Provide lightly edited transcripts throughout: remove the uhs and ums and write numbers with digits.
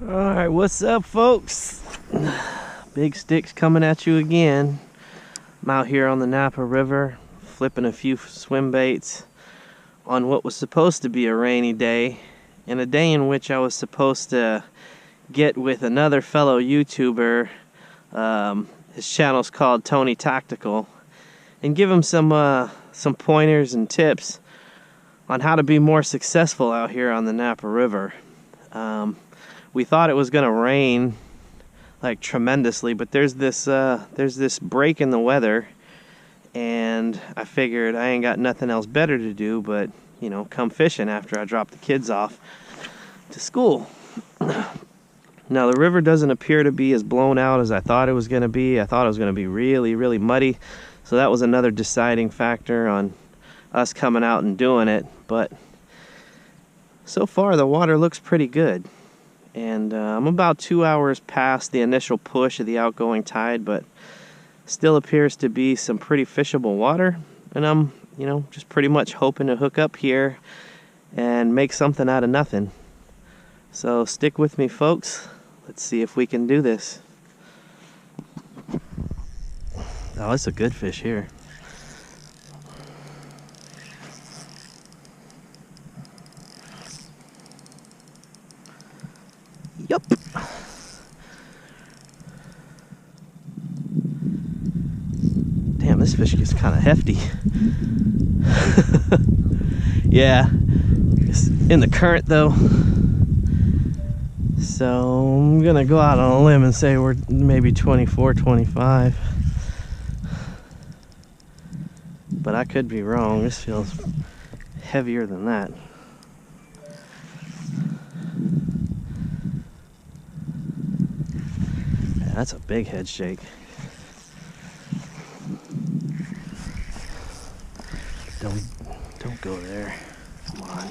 Alright, what's up, folks? Big Shticks coming at you again. I'm out here on the Napa River flipping a few swim baits on what was supposed to be a rainy day, and a day in which I was supposed to get with another fellow YouTuber. His channel's called Tony Tactical, and give him some pointers and tips on how to be more successful out here on the Napa River. We thought it was gonna rain like tremendously, but there's this break in the weather, and I figured I ain't got nothing else better to do but, you know, come fishing after I drop the kids off to school. Now the river doesn't appear to be as blown out as I thought it was gonna be. I thought it was gonna be really, really muddy, so that was another deciding factor on us coming out and doing it. But so far the water looks pretty good. And I'm about 2 hours past the initial push of the outgoing tide, but still appears to be some pretty fishable water. And I'm, you know, just pretty much hoping to hook up here and make something out of nothing. So stick with me, folks. Let's see if we can do this. Oh, it's a good fish here. Yup. Damn, this fish gets kind of hefty. Yeah, it's in the current though. So I'm gonna go out on a limb and say we're maybe 24, 25. But I could be wrong. This feels heavier than that. That's a big head shake. Don't go there. Come on.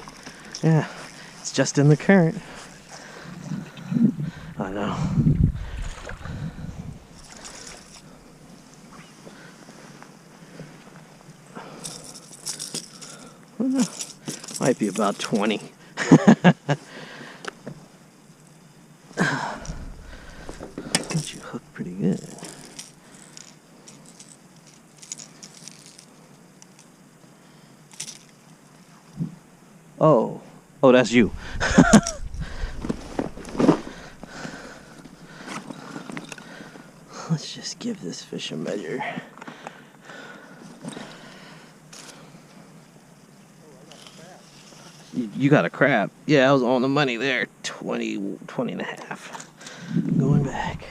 Yeah, it's just in the current. I know. Might be about 20. You hook pretty good. Oh, that's you. Let's just give this fish a measure. You got a crab. Yeah, I was on the money there. 20 and a half. Going back.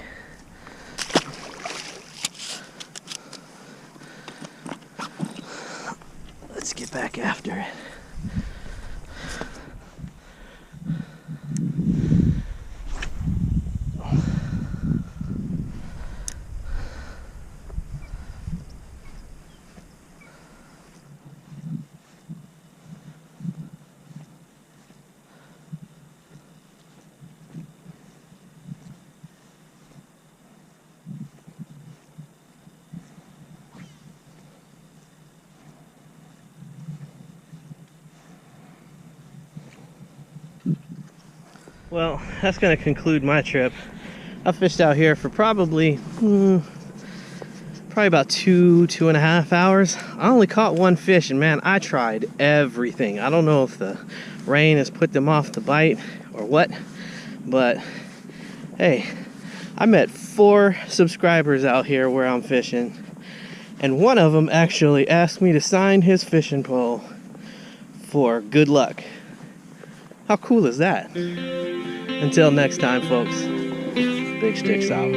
Let's get back after it. Well, that's going to conclude my trip. I fished out here for probably about 2.5 hours. I only caught one fish, and man, I tried everything. I don't know if the rain has put them off the bite or what, but hey, I met 4 subscribers out here where I'm fishing, and one of them actually asked me to sign his fishing pole for good luck. How cool is that? Until next time, folks, Big Shticks out.